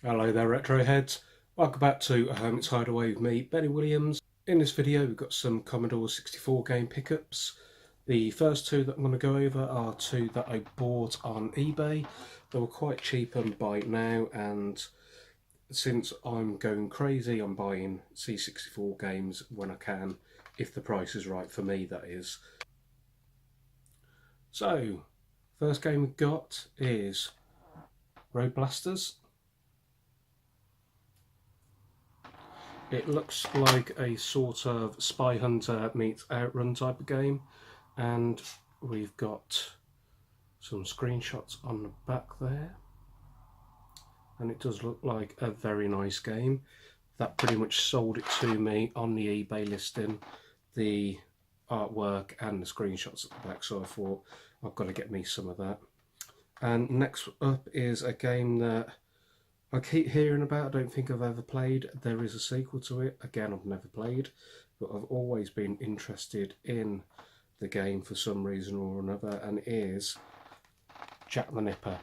Hello there retro heads, welcome back to A Hermit's Hideaway with me, Benny Williams. In this video we've got some Commodore 64 game pickups. The first two that I'm going to go over are two that I bought on eBay. They were quite cheap on buy now, and since I'm going crazy I'm buying C64 games when I can, if the price is right for me, that is. So, first game we've got is Road Blasters. It looks like a sort of Spy Hunter meets Outrun type of game, and we've got some screenshots on the back there, and it does look like a very nice game. That pretty much sold it to me on the eBay listing, the artwork and the screenshots at the back, so I thought I've got to get me some of that. And next up is a game that I keep hearing about, I don't think I've ever played. There is a sequel to it. Again, I've never played, but I've always been interested in the game for some reason or another, and it is Jack the Nipper.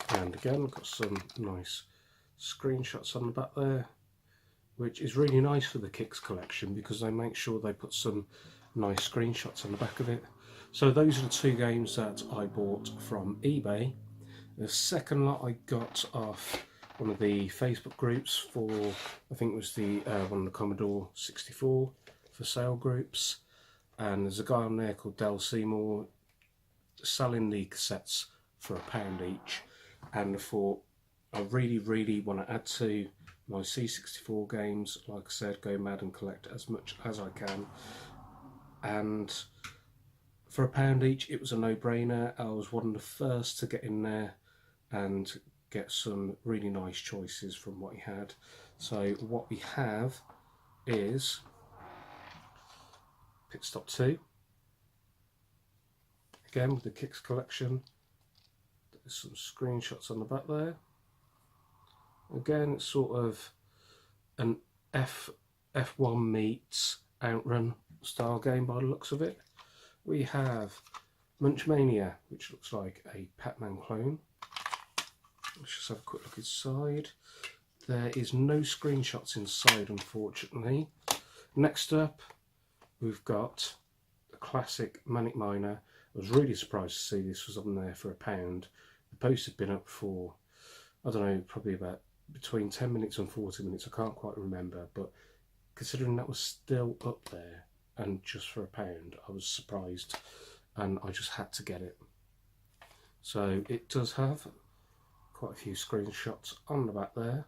And again, I've got some nice screenshots on the back there, which is really nice for the Kicks collection because they make sure they put some nice screenshots on the back of it. So those are the two games that I bought from eBay. The second lot I got off one of the Facebook groups for, I think it was the one of the Commodore 64 for sale groups, and there's a guy on there called Del Seymour selling the cassettes for £1 each, and I thought I really want to add to my C64 games, like I said, go mad and collect as much as I can. And for £1 each, it was a no-brainer. I was one of the first to get in there and get some really nice choices from what he had. So what we have is Pit Stop 2, again with the Kicks collection. There's some screenshots on the back there. Again, it's sort of an F1 meets Outrun style game by the looks of it. We have Munchmania, which looks like a Pac-Man clone. Let's just have a quick look inside. There is no screenshots inside, unfortunately. Next up, we've got a classic Manic Miner. I was really surprised to see this was on there for £1. The post had been up for, I don't know, probably about between 10 minutes and 40 minutes. I can't quite remember, but considering that was still up there and just for £1, I was surprised, and I just had to get it. So it does have quite a few screenshots on the back there.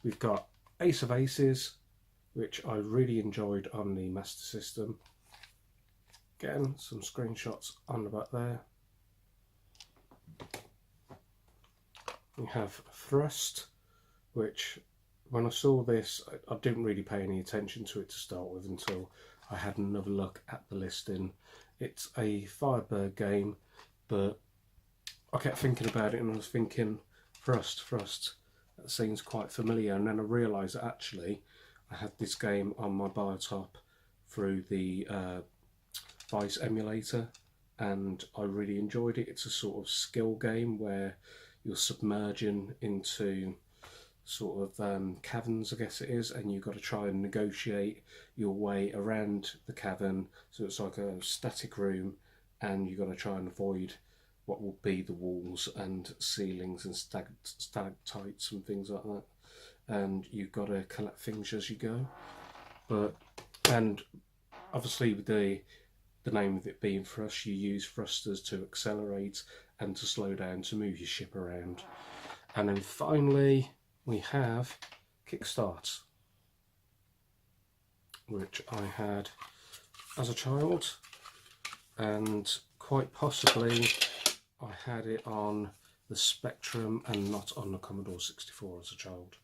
We've got Ace of Aces, which I really enjoyed on the Master System. Again, some screenshots on the back there. We have Thrust, which when I saw this, I didn't really pay any attention to it to start with until I had another look at the listing. It's a Firebird game, but I kept thinking about it and I was thinking, Thrust, that seems quite familiar, and then I realised that actually I had this game on my Biotop through the Vice emulator, and I really enjoyed it. It's a sort of skill game where you're submerging into sort of caverns, I guess it is, and you've got to try and negotiate your way around the cavern. So it's like a static room, and you've got to try and avoid what will be the walls and ceilings and stalactites and things like that. And you've got to collect things as you go. And obviously with the name of it being thrust, you use thrusters to accelerate and to slow down to move your ship around. And then finally we have Kickstart, which I had as a child, and quite possibly I had it on the Spectrum and not on the Commodore 64 as a child.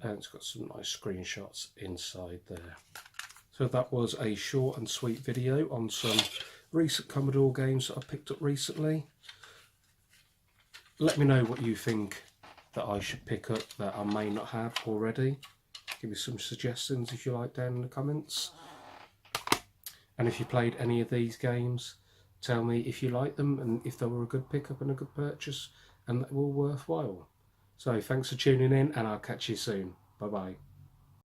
And it's got some nice screenshots inside there. So that was a short and sweet video on some recent Commodore games that I picked up recently. Let me know what you think that I should pick up that I may not have already. Give me some suggestions if you like down in the comments. And if you played any of these games, tell me if you like them and if they were a good pickup and a good purchase and that were worthwhile. So thanks for tuning in, and I'll catch you soon. Bye bye.